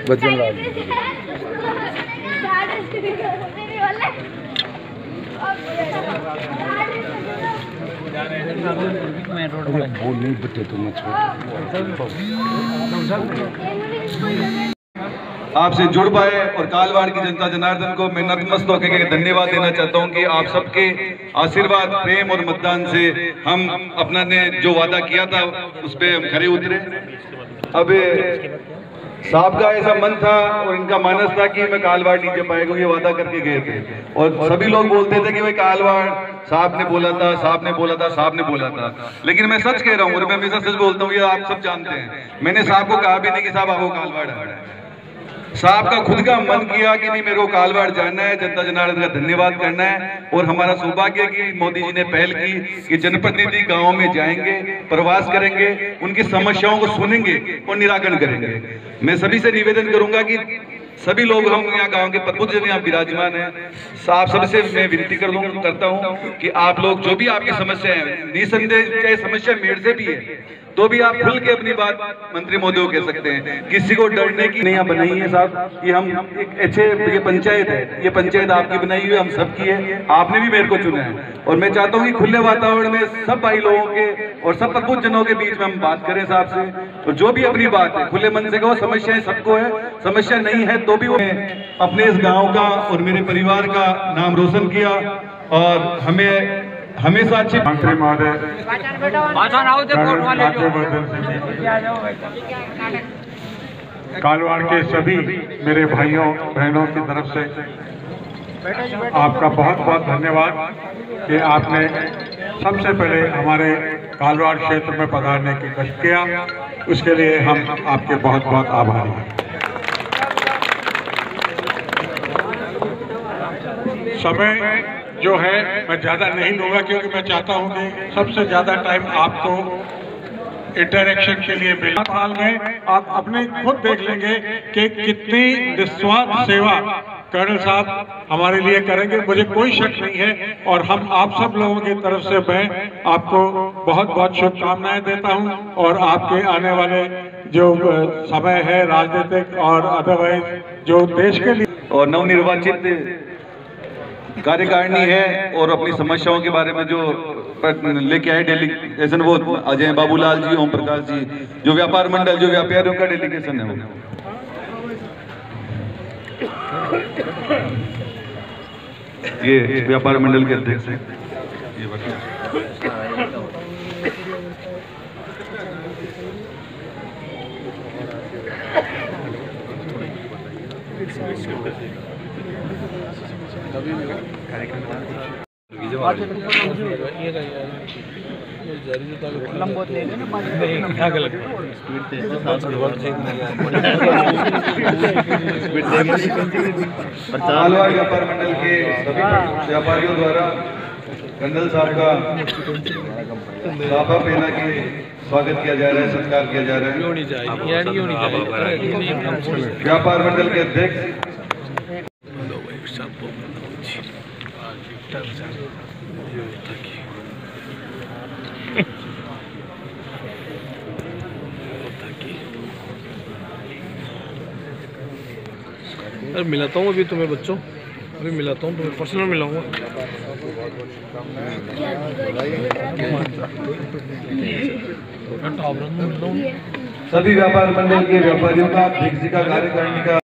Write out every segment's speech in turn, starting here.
बजरंग लाल बोल नहीं बटे तो मत आपसे जुड़ पाए और कालवाड़ की जनता जनार्दन को मैं नतमस्तक होकर धन्यवाद देना चाहता हूं कि आप सबके आशीर्वाद, प्रेम और मतदान से हम अपना ने जो वादा किया था उस पर हम खरे उतरे। अब साहब का ऐसा मन था और इनका मानस था कि मैं कालवाड़ नहीं जा पाएगा, ये वादा करके गए थे और सभी लोग बोलते थे कि भाई कालवाड़ साहब ने बोला था, साहब ने बोला था, साहब ने बोला था। लेकिन मैं सच कह रहा हूँ और मैं हमेशा सच बोलता हूँ, ये आप सब जानते हैं। मैंने साहब को कहा भी नहीं कि साहब आपको कालवाड़ है। साहब का खुद का मन किया कि नहीं मेरे को कालवाड़ जाना है, जनता जनार्दन का धन्यवाद करना है। और हमारा सौभाग्य कि मोदी जी ने पहल की कि जनप्रतिनिधि गांव में जाएंगे, प्रवास करेंगे, उनकी समस्याओं को सुनेंगे और निराकरण करेंगे। मैं सभी से निवेदन करूंगा कि सभी लोग, हम यहाँ गांव के प्रबुद्ध जन यहाँ विराजमान हैं, साहब सबसे मैं विनती करता हूँ कि आप लोग जो भी आपकी समस्या है, निसंदेह चाहे समस्या मेरे से भी है तो भी आप खुल के अपनी बात मंत्री महोदय को कह सकते हैं। किसी को डरने की नहीं बनाई है साहब, ये हम एक अच्छे, ये पंचायत है, ये पंचायत आपकी बनाई हुई है, हम सबकी है, आपने भी मेरे को चुना है। और मैं चाहता हूँ कि खुले वातावरण में सब भाई लोगों के और सब प्रबुद्ध जनों के बीच में हम बात करें साहब से, और जो भी अपनी बात है खुले मन से कहो। समस्याएं सबको है, समस्या नहीं है तो भी वो अपने इस गाँव का और मेरे परिवार का नाम रोशन किया और हमें हमेशा अच्छी मंत्री महोदय कालवाड़ के सभी मेरे भाइयों बहनों की तरफ से आपका बहुत बहुत धन्यवाद कि आपने सबसे पहले हमारे कालवाड़ क्षेत्र में पधारने की कष्ट किया, उसके लिए हम आपके बहुत बहुत आभारी हैं। समय जो है मैं ज़्यादा नहीं लूँगा क्योंकि मैं चाहता हूँ कि सबसे ज़्यादा टाइम आपको इंटरेक्शन के लिए मिले। साल में आप अपने खुद देख लेंगे कि कितनी निस्वार्थ सेवा कर्नल साहब हमारे लिए करेंगे, मुझे कोई शक नहीं है। और हम आप सब लोगों की तरफ से मैं आपको बहुत बहुत शुभकामनाएं देता हूं और आपके आने वाले जो समय है राजनीतिक और अदरवाइज जो देश के लिए और नवनिर्वाचित कार्यकारिणी है और अपनी समस्याओं के बारे में जो लेके आए डेलीगेशन, वो अजय बाबूलाल जी, ओम प्रकाश जी, जो व्यापार मंडल, जो व्यापारियों का डेलीगेशन है वो ये व्यापार मंडल के अध्यक्ष हैं। कालवाड़ व्यापार मंडल के सभी व्यापारियों द्वारा कर्नल साहब का लाफा पहना के स्वागत किया जा रहा है, सत्कार किया जा रहा है। व्यापार मंडल के अध्यक्ष अरे मिलाता हूँ अभी तुम्हें बच्चों, अभी मिलाता हूँ तुम्हें, पर्सनल मिलाऊंगा। सभी व्यापार मंडल के व्यापारियों का, अध्यक्ष जी का, कार्यकारिणी का,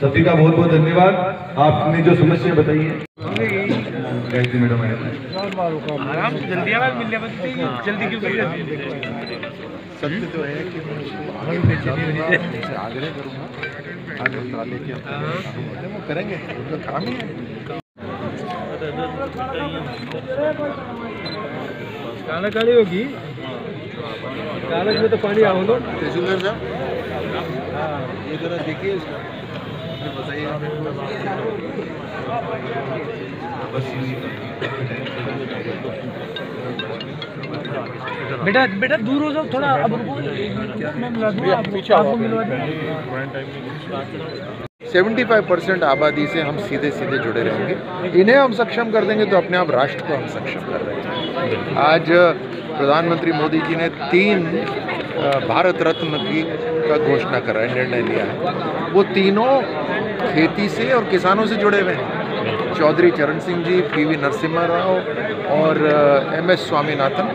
सभी का बहुत बहुत धन्यवाद। आपने जो समस्या बताई है मैडम आराम से जल्दी जल्दी क्यों सत्य तो है कि आग्रह करूँगा आगे मंत्रालय के वो करेंगे, उनका काम ही है। काला काली होगी, कागज में तो पानी आओ तो तहसीलदार साहब ये जरा देखिए इसका, बताइए बेटा बेटा दूर हो जाओ थोड़ा, अब मैं मिला दूंगा आपको मिलवा दूंगा। 75% आबादी से हम सीधे सीधे जुड़े रहेंगे, इन्हें हम सक्षम कर देंगे तो अपने आप राष्ट्र को हम सक्षम कर रहे हैं। आज प्रधानमंत्री मोदी जी ने 3 भारत रत्न की का घोषणा कर रहा है, निर्णय लिया है। वो तीनों खेती से और किसानों से जुड़े हुए हैं। चौधरी चरण सिंह जी, PV नरसिम्हा राव और MS स्वामीनाथन,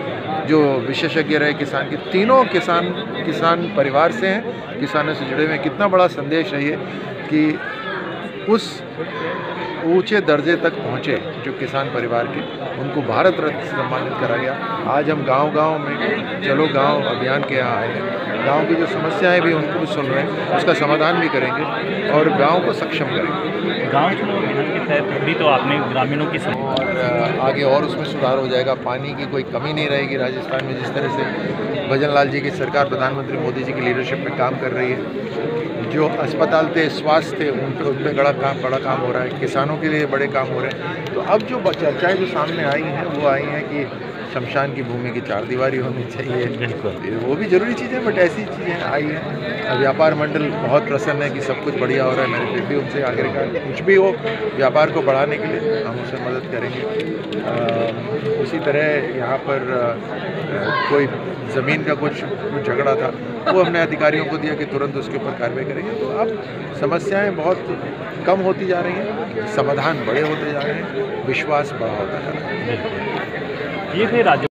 जो विशेषज्ञ रहे किसान के, तीनों किसान परिवार से हैं, किसानों से जुड़े हुए हैं। कितना बड़ा संदेश है ये कि उस ऊंचे दर्जे तक पहुँचे जो किसान परिवार के, उनको भारत रत्न से सम्मानित करा गया। आज हम गांव-गांव में चलो गांव अभियान के यहाँ आए हैं। गांव की जो समस्याएं भी उनको भी सुन रहे हैं, उसका समाधान भी करेंगे और गांव को सक्षम करेंगे। गांव चुनाव अभियान के तहत अभी तो आपने ग्रामीणों की और आगे और उसमें सुधार हो जाएगा। पानी की कोई कमी नहीं रहेगी राजस्थान में। जिस तरह से भजन लाल जी की सरकार, प्रधानमंत्री मोदी जी की लीडरशिप में काम कर रही है, जो अस्पताल थे, स्वास्थ्य थे, उन पर बड़ा काम हो रहा है, किसानों के लिए बड़े काम हो रहे हैं। तो अब जो चर्चाएं जो सामने आई हैं वो आई हैं कि शमशान की भूमि की 4 दीवारी होनी चाहिए, वो भी जरूरी चीज़ें, बट ऐसी चीज़ें आई हैं। व्यापार मंडल बहुत प्रसन्न है कि सब कुछ बढ़िया हो रहा है। मैंने फिर भी उनसे आखिरकार कुछ भी हो व्यापार को बढ़ाने के लिए हम उसे मदद करेंगे। उसी तरह यहाँ पर कोई ज़मीन का कुछ झगड़ा था, वो हमने अधिकारियों को दिया कि तुरंत उसके ऊपर कार्रवाई करेंगे। तो अब समस्याएं बहुत कम होती जा रही हैं, समाधान बड़े होते जा रहे हैं, विश्वास बड़ा होता जा रहा है। ये थे राज्य